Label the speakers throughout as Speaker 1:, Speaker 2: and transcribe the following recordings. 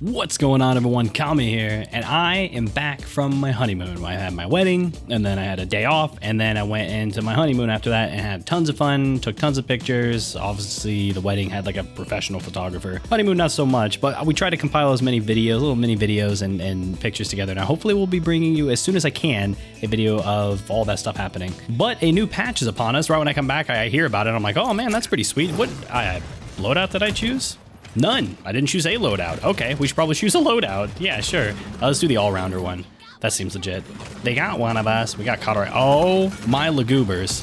Speaker 1: What's going on, everyone? Kami here, and I am back from my honeymoon. I had my wedding, and then I had a day off, and then I went into my honeymoon after that and had tons of fun, took tons of pictures. Obviously, the wedding had like a professional photographer. Honeymoon, not so much, but we try to compile as many videos, little mini videos and pictures together. Now, hopefully we'll be bringing you, as soon as I can, a video of all that stuff happening. But a new patch is upon us. Right when I come back, I hear about it. I'm like, oh man, that's pretty sweet. What loadout did I choose? None. I didn't choose a loadout. Okay, we should probably choose a loadout. Yeah, sure. Let's do the all-rounder one. That seems legit. They got one of us. We got caught right. Oh, my lagoobers.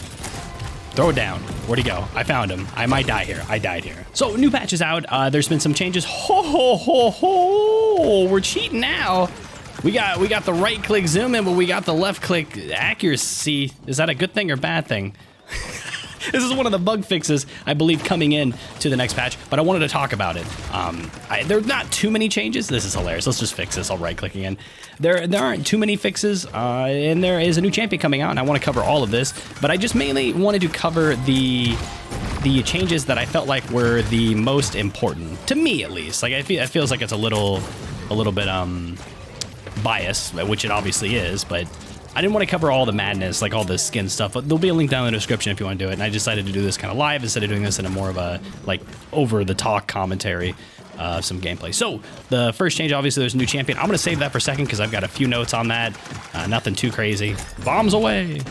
Speaker 1: Throw it down. Where'd he go? I found him. I might die here. I died here. So, new patch is out. There's been some changes. Ho, ho, ho, ho. We're cheating now. We got the right-click zoom in, but we got the left-click accuracy. Is that a good thing or bad thing? This is one of the bug fixes, I believe, coming in to the next patch, but I wanted to talk about it. There are not too many changes. This is hilarious. Let's just fix this. I'll right-click again. There aren't too many fixes, and there is a new champion coming out, and I want to cover all of this, but I just mainly wanted to cover the changes that I felt like were the most important, to me at least. Like, it feels like it's a little bit biased, which it obviously is, but I didn't want to cover all the madness, like all the skin stuff, but there'll be a link down in the description if you want to do it. And I decided to do this kind of live instead of doing this in a more of a like over-the-top commentary of some gameplay. So the first change, obviously, there's a new champion. I'm going to save that for a second because I've got a few notes on that. Nothing too crazy. Bombs away.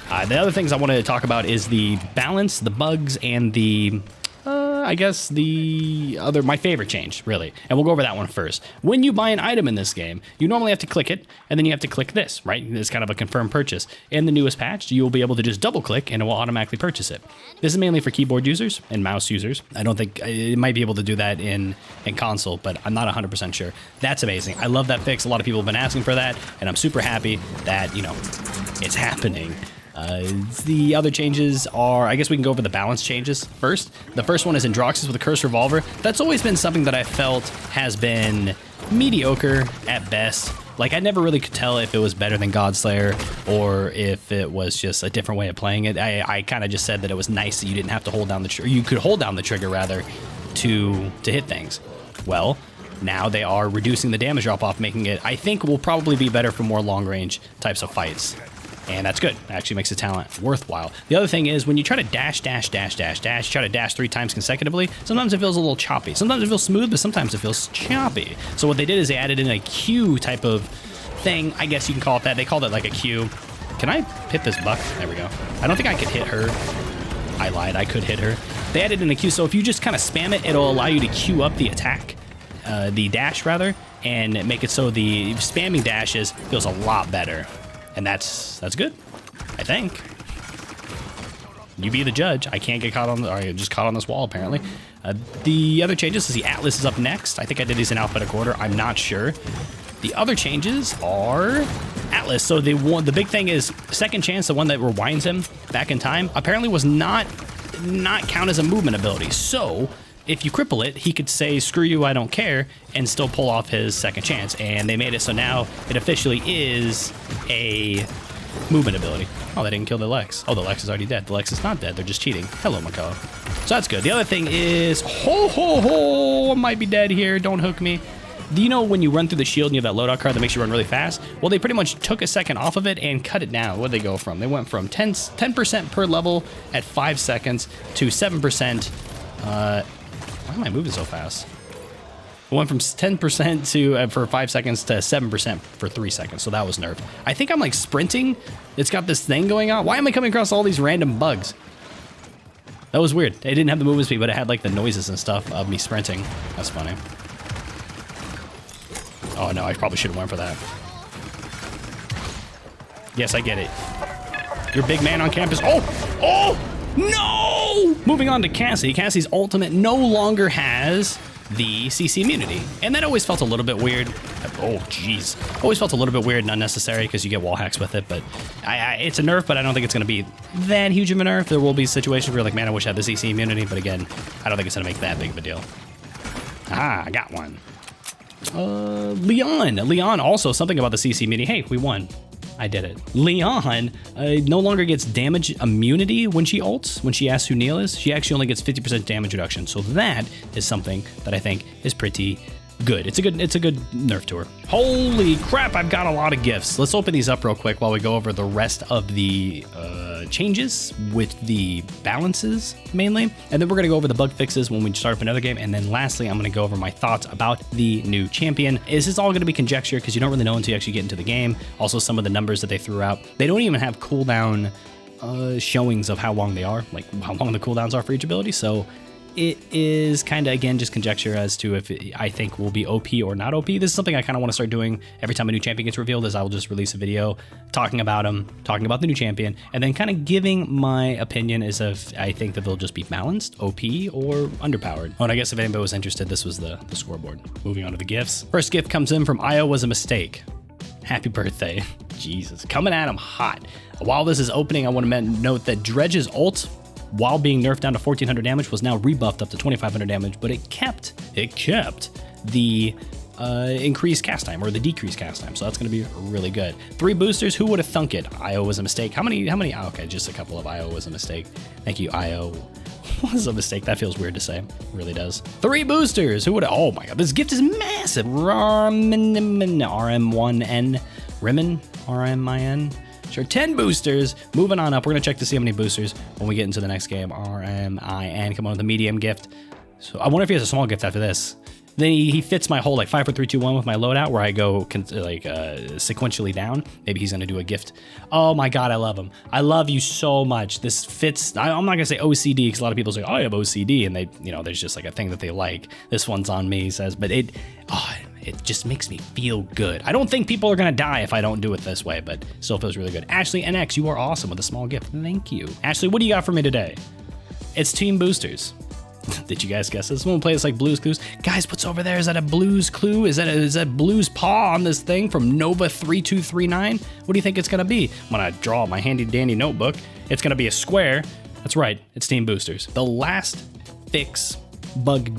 Speaker 1: The other things I wanted to talk about is the balance, the bugs, and the I guess my favorite change, really. And we'll go over that one first. When you buy an item in this game, you normally have to click it, and then you have to click this, right? It's kind of a confirmed purchase. In the newest patch, you'll be able to just double click, and it will automatically purchase it. This is mainly for keyboard users and mouse users. I don't think it might be able to do that in console, but I'm not 100% sure. That's amazing. I love that fix. A lot of people have been asking for that, and I'm super happy that, you know, it's happening. The other changes are, I guess we can go over the balance changes first. The first one is Androxus with a cursed revolver. That's always been something that I felt has been mediocre at best. Like, I never really could tell if it was better than Godslayer or if it was just a different way of playing it. I kind of just said that it was nice that you didn't have to hold down the trigger. You could hold down the trigger, rather, to hit things. Well, now they are reducing the damage drop-off, making it, I think, will probably be better for more long-range types of fights. And that's good. It actually makes the talent worthwhile. The other thing is when you try to dash, try to dash 3 times consecutively, sometimes it feels a little choppy. Sometimes it feels smooth, but sometimes it feels choppy. So what they did is they added in a Q type of thing. I guess you can call it that. They called it like a Q. Can I hit this buck? There we go. I don't think I could hit her. I lied. I could hit her. They added in a Q. So if you just kind of spam it, it'll allow you to queue up the attack, the dash rather, and make it so the spamming dashes feels a lot better. And that's good, I think. You be the judge. I can't get caught on, or I just caught on this wall, apparently. The other changes is the Atlas is up next. I think I did these in alphabetical order. I'm not sure. The other changes are Atlas. So the big thing is Second Chance, the one that rewinds him back in time, apparently was not count as a movement ability. So if you cripple it, he could say, screw you, I don't care, and still pull off his Second Chance. And they made it so now it officially is a movement ability. Oh, they didn't kill the Lex. Oh, the Lex is already dead. The Lex is not dead. They're just cheating. Hello, Makoa. So that's good. The other thing is, ho, ho, ho, I might be dead here. Don't hook me. Do you know when you run through the shield and you have that loadout card that makes you run really fast? Well, they pretty much took a second off of it and cut it down. What'd they go from? They went from 10% per level at 5 seconds to 7%. Why am I moving so fast? It went from 10% to for 5 seconds to 7% for 3 seconds. So that was nerfed. I think I'm like sprinting. It's got this thing going on. Why am I coming across all these random bugs? That was weird. It didn't have the movement speed, but it had like the noises and stuff of me sprinting. That's funny. Oh no, I probably should have went for that. Yes, I get it. You're big man on campus. Oh! No! Moving on to Cassie. Cassie's ultimate no longer has the CC immunity. And that always felt a little bit weird. Oh, jeez. Always felt a little bit weird and unnecessary because you get wall hacks with it. But it's a nerf, but I don't think it's going to be that huge of a nerf. There will be situations where you're like, man, I wish I had the CC immunity. But again, I don't think it's going to make that big of a deal. Ah, I got one. Leon also, something about the CC immunity. Hey, we won. I did it. Leon no longer gets damage immunity when she ults. When she asks who Neil is, she actually only gets 50% damage reduction. So that is something that I think is pretty good. It's a good nerf to her. Holy crap, I've got a lot of gifts. Let's open these up real quick while we go over the rest of the changes with the balances mainly. And then we're gonna go over the bug fixes when we start up another game. And then lastly, I'm gonna go over my thoughts about the new champion. This is all gonna be conjecture because you don't really know until you actually get into the game. Also, some of the numbers that they threw out, they don't even have cooldown showings of how long they are, like how long the cooldowns are for each ability. So it is kind of, again, just conjecture as to if I think will be OP or not OP. This is something I kind of want to start doing every time a new champion gets revealed, is I will just release a video talking about them, talking about the new champion, and then kind of giving my opinion as if I think that they'll just be balanced, OP, or underpowered. Oh, and I guess if anybody was interested, this was the scoreboard. Moving on to the gifts. First gift comes in from Io was a mistake. Happy birthday. Jesus, coming at him hot. While this is opening, I want to note that Dredge's ult, while being nerfed down to 1400 damage, was now rebuffed up to 2500 damage, but it kept the increased cast time, or the decreased cast time, so that's going to be really good. 3 boosters, who would have thunk it? Io was a mistake. How many? Oh, okay, just a couple of Io was a mistake. Thank you, Io was a mistake. That feels weird to say. It really does. 3 boosters, who would have? Oh my god, this gift is massive. RM1N, Rimmon, RMIN. Sure, 10 boosters. Moving on up, we're gonna check to see how many boosters when we get into the next game. RMIN, come on with a medium gift. So I wonder if he has a small gift after this. Then he fits my whole like 5, 4, 3, 2, 1 with my loadout where I go sequentially down. Maybe he's gonna do a gift. Oh my god, I love him. I love you so much. This fits. I'm not gonna say OCD because a lot of people say, oh, I have OCD, and they, there's just like a thing that they like. This one's on me, he says, but it just makes me feel good. I don't think people are gonna die if I don't do it this way, but still feels really good. Ashley NX, you are awesome with a small gift. Thank you. Ashley, what do you got for me today? It's team boosters. Did you guys guess this? Someone play this like Blue's Clues. Guys, what's over there? Is that a Blue's Clue? Is that Blue's Paw on this thing from Nova 3239? What do you think it's gonna be? I'm gonna draw my handy dandy notebook. It's gonna be a square. That's right, it's team boosters. The last fix bug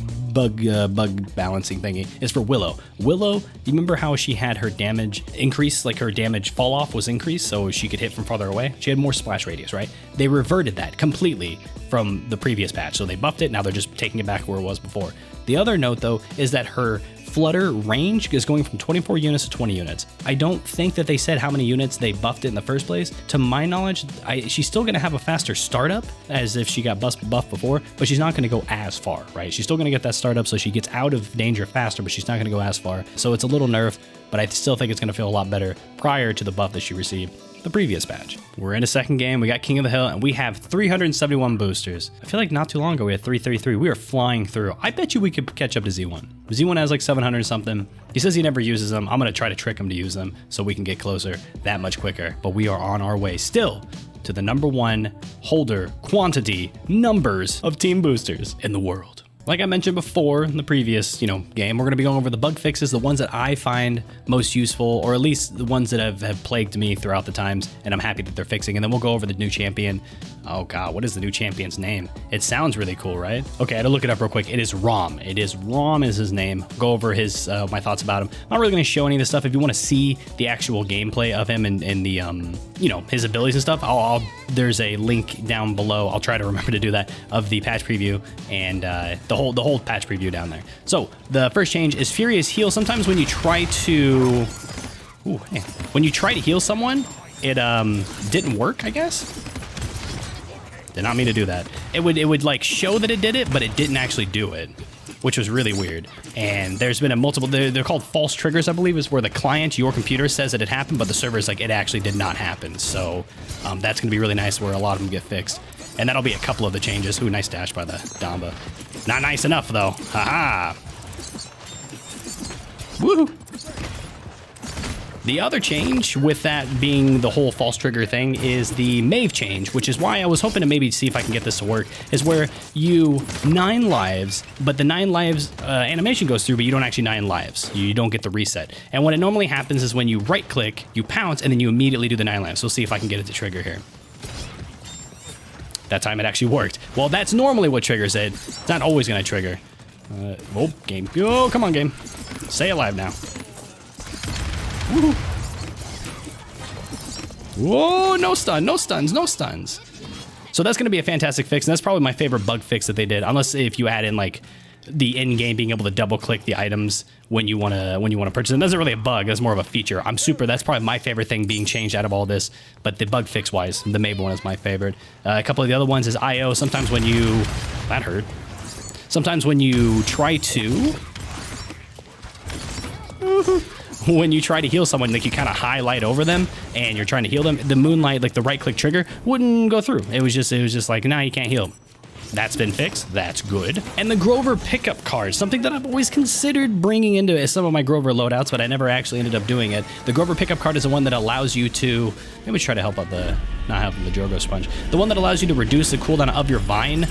Speaker 1: balancing thingy is for Willow. Willow, you remember how she had her damage increase, like her damage fall off was increased so she could hit from farther away? She had more splash radius, right? They reverted that completely from the previous patch. So they buffed it, now they're just taking it back where it was before. The other note though is that her flutter range is going from 24 units to 20 units. I don't think that they said how many units they buffed it in the first place. To my knowledge, she's still gonna have a faster startup as if she got buffed before, but she's not gonna go as far, right? She's still gonna get that startup so she gets out of danger faster, but she's not gonna go as far. So it's a little nerf, but I still think it's gonna feel a lot better prior to the buff that she received the previous patch. We're in a second game. We got King of the Hill, and we have 371 boosters. I feel like not too long ago we had 333. We are flying through. I bet you we could catch up to Z1. Z1 has like 700 something. He says he never uses them. I'm gonna try to trick him to use them so we can get closer that much quicker. But we are on our way still to the #1 holder quantity numbers of team boosters in the world. Like I mentioned before in the previous, game, we're going to be going over the bug fixes, the ones that I find most useful, or at least the ones that have plagued me throughout the times, and I'm happy that they're fixing. And then we'll go over the new champion. Oh god, what is the new champion's name? It sounds really cool, right? Okay, I had to look it up real quick. It is Rom. Rom is his name. Go over his my thoughts about him. I'm not really going to show any of this stuff. If you want to see the actual gameplay of him and the his abilities and stuff, there's a link down below. I'll try to remember to do that, of the patch preview and the whole patch preview down there. So the first change is Furious Heal. Sometimes when you try to heal someone, it didn't work, I guess. Did not mean to do that. It would like show that it did it, but it didn't actually do it, which was really weird. And there's been they're called false triggers, I believe, is where the client, your computer, says that it happened, but the server is like, it actually did not happen. So that's gonna be really nice where a lot of them get fixed. And that'll be a couple of the changes. Ooh, nice dash by the Damba. Not nice enough though, haha. Woohoo! The other change, with that being the whole false trigger thing, is the Mave change, which is why I was hoping to maybe see if I can get this to work, is where you 9 lives, but the 9 lives animation goes through, but you don't actually 9 lives. You don't get the reset. And what it normally happens is when you right click, you pounce, and then you immediately do the 9 lives. So we'll see if I can get it to trigger here. That time it actually worked. Well, that's normally what triggers it. It's not always gonna trigger. Oh, game. Oh, come on, game. Stay alive now. Woo. Whoa, no stun, no stuns, no stuns. So that's gonna be a fantastic fix, and that's probably my favorite bug fix that they did, unless if you add in like the in-game being able to double-click the items when you want to purchase them. That's not really a bug. That's more of a feature. That's probably my favorite thing being changed out of all this. But the bug fix-wise, the Mabe one is my favorite. A couple of the other ones is IO. Sometimes when you... That hurt. Sometimes when you try to... when you try to heal someone, like you kind of highlight over them and you're trying to heal them, the moonlight, like the right-click trigger, wouldn't go through. It was just like, nah, you can't heal them. That's been fixed. That's good. And the Grover pickup card, something that I've always considered bringing into some of my Grover loadouts, but I never actually ended up doing it. The Grover pickup card is the one that allows you to, maybe try to help out not helping the Drogo sponge. The one that allows you to reduce the cooldown of your vine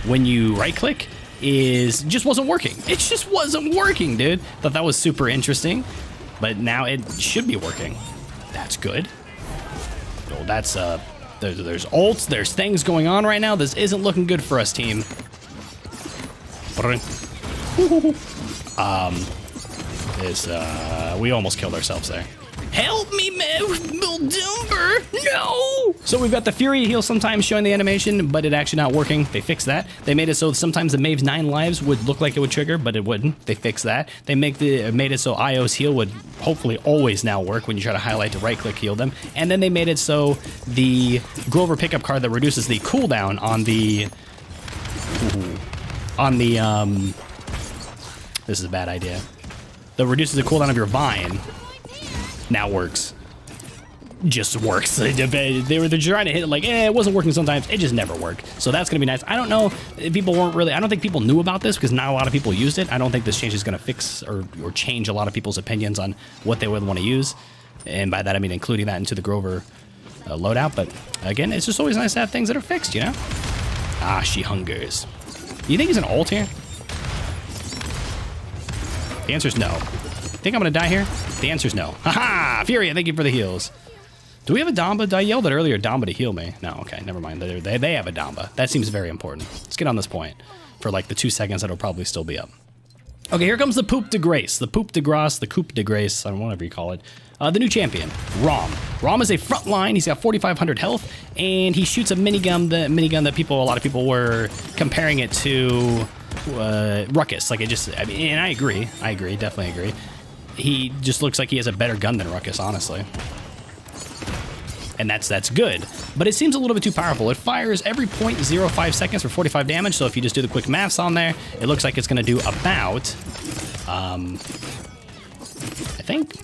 Speaker 1: when you right click just wasn't working. It just wasn't working, dude. Thought that was super interesting, but now it should be working. That's good. Oh, that's, There's ults, there's things going on right now. This isn't looking good for us, team. We almost killed ourselves there. Help me, man, Dumber, no! So we've got the Fury heal sometimes showing the animation, but it actually not working. They fixed that. They made it so sometimes the Maeve's 9 lives would look like it would trigger, but it wouldn't. They fixed that. They made it so IO's heal would hopefully always now work when you try to highlight to right-click heal them. And then they made it so the Grover pickup card that reduces the cooldown on the... This is a bad idea. That reduces the cooldown of your Vine now works. Just works. They were trying to hit it like, it wasn't working sometimes. It just never worked. So that's gonna be nice. I don't know if people weren't really, I don't think people knew about this because not a lot of people used it. I don't think this change is gonna fix or change a lot of people's opinions on what they would want to use. And by that, I mean including that into the Grover loadout. But again, it's just always nice to have things that are fixed, you know? Ah, she hungers. Do you think he's an ult here? The answer's no. Think I'm gonna die here? The answer's no. Haha! Furia, thank you for the heals. Do we have a Damba? I yelled at earlier Damba to heal me. No, okay, never mind. They have a Damba. That seems very important. Let's get on this point for like the 2 seconds that'll probably still be up. Okay, here comes the Poop de Grace. The Poop de Grace, the Coupe de Grace, I don't know, whatever you call it. The new champion, Rom. Rom is a front line. He's got 4,500 health, and he shoots a minigun. The minigun that a lot of people were comparing it to Ruckus. Like and I agree, definitely agree. He just looks like he has a better gun than Ruckus, honestly. And that's good. But it seems a little bit too powerful. It fires every 0.05 seconds for 45 damage, so if you just do the quick maths on there, it looks like it's going to do about, I think...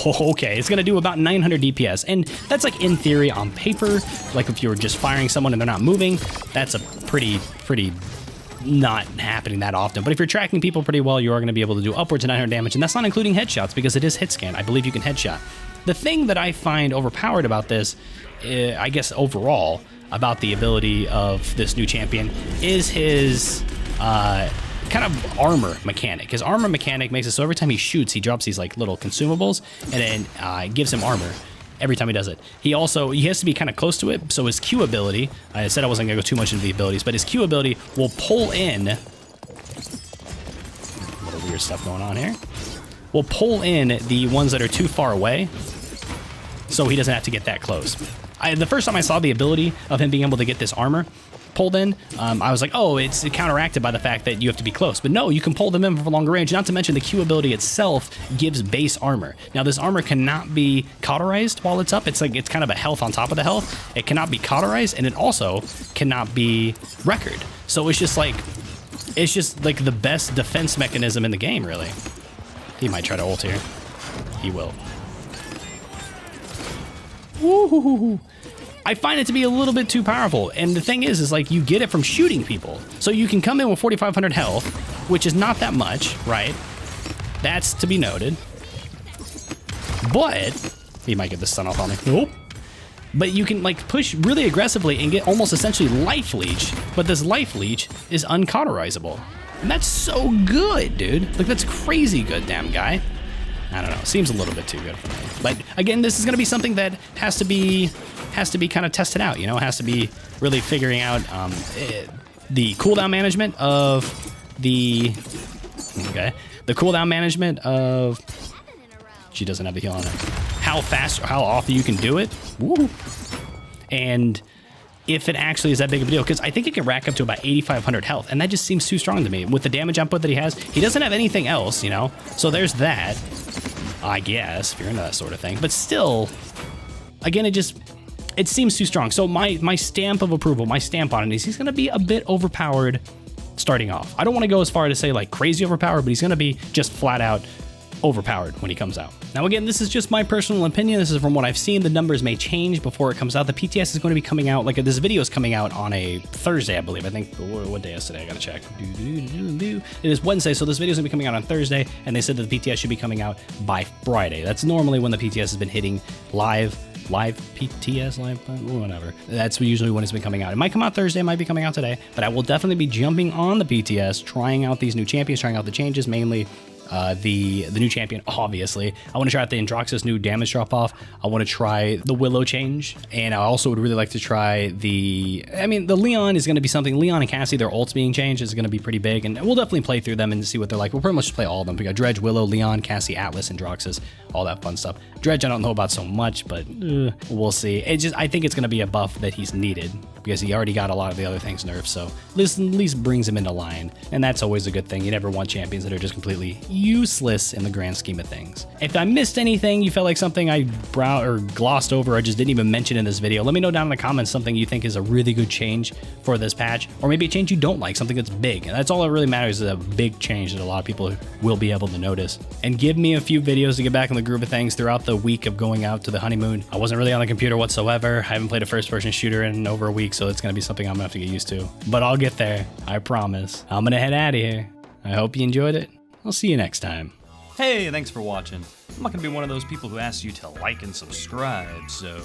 Speaker 1: Oh, okay, it's going to do about 900 DPS. And that's like in theory on paper. Like if you were just firing someone and they're not moving, that's a pretty not happening that often. But if you're tracking people pretty well, you are going to be able to do upwards of 900 damage. And that's not including headshots because it is hit scan. I believe you can headshot. The thing that I find overpowered about this, I guess overall, about the ability of this new champion is his kind of armor mechanic. His armor mechanic makes it so every time he shoots, he drops these like little consumables and then it gives him armor. Every time he does it. He has to be kind of close to it, so his Q ability, I said I wasn't going to go too much into the abilities, but his Q ability will pull in, a little weird stuff going on here, will pull in the ones that are too far away, so he doesn't have to get that close. The first time I saw the ability of him being able to get this armor pulled in, I was like, oh, it's counteracted by the fact that you have to be close. But no, you can pull them in for longer range. Not to mention the Q ability itself gives base armor. Now this armor cannot be cauterized while it's up. It's kind of a health on top of the health. It cannot be cauterized, and it also cannot be record. So it's just like the best defense mechanism in the game, really. He might try to ult here. He will. Woo-hoo-hoo-hoo. I find it to be a little bit too powerful. And the thing is like you get it from shooting people. So you can come in with 4,500 health, which is not that much, right? That's to be noted. But he might get the stun off on me. Nope. But you can like push really aggressively and get almost essentially life leech. But this life leech is uncauterizable. And that's so good, dude. Like that's crazy good, damn guy. I don't know. Seems a little bit too good for me. But again, this is going to be something that has to be kind of tested out. You know, it has to be really figuring out the cooldown management of the cooldown management of. She doesn't have the heal on her. How fast or how often you can do it. Woo. And if it actually is that big of a deal, because I think it can rack up to about 8,500 health, and that just seems too strong to me. With the damage output that he has, he doesn't have anything else, you know? So there's that, I guess, if you're into that sort of thing. But still, again, it seems too strong. So my stamp of approval, my stamp on it is he's going to be a bit overpowered starting off. I don't want to go as far to say like crazy overpowered, but he's going to be just flat out overpowered when he comes out. Now again, this is just my personal opinion. This is from what I've seen. The numbers may change before it comes out. The PTS is going to be coming out, like this video is coming out on a Thursday, I believe. I think, what day is today? I gotta check. It is Wednesday, so this video is gonna be coming out on Thursday, and they said that the PTS should be coming out by Friday. That's normally when the PTS has been hitting live PTS, whatever. That's usually when it's been coming out. It might come out Thursday, it might be coming out today, but I will definitely be jumping on the PTS, trying out these new champions, trying out the changes, mainly the new champion, obviously. I want to try out the Androxus new damage drop-off. I want to try the Willow change, and I also would really like to try the Leon is going to be something. Leon and Cassie, their ults being changed is going to be pretty big, and we'll definitely play through them and see what they're like. We'll pretty much just play all of them. We got Dredge, Willow, Leon, Cassie, Atlas, Androxus, all that fun stuff. Dredge, I don't know about so much, but we'll see. I think it's going to be a buff that he's needed, because he already got a lot of the other things nerfed, so this at least brings him into line, and that's always a good thing. You never want champions that are just completely useless in the grand scheme of things. If I missed anything, you felt like something I glossed over or just didn't even mention in this video, let me know down in the comments something you think is a really good change for this patch, or maybe a change you don't like, something that's big. And that's all that really matters, is a big change that a lot of people will be able to notice. And give me a few videos to get back in the groove of things throughout the week of going out to the honeymoon. I wasn't really on the computer whatsoever. I haven't played a first-person shooter in over a week, so it's going to be something I'm going to have to get used to. But I'll get there, I promise. I'm going to head out of here. I hope you enjoyed it. I'll see you next time.
Speaker 2: Hey, thanks for watching. I'm not gonna be one of those people who asks you to like and subscribe, so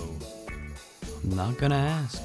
Speaker 2: I'm not gonna ask.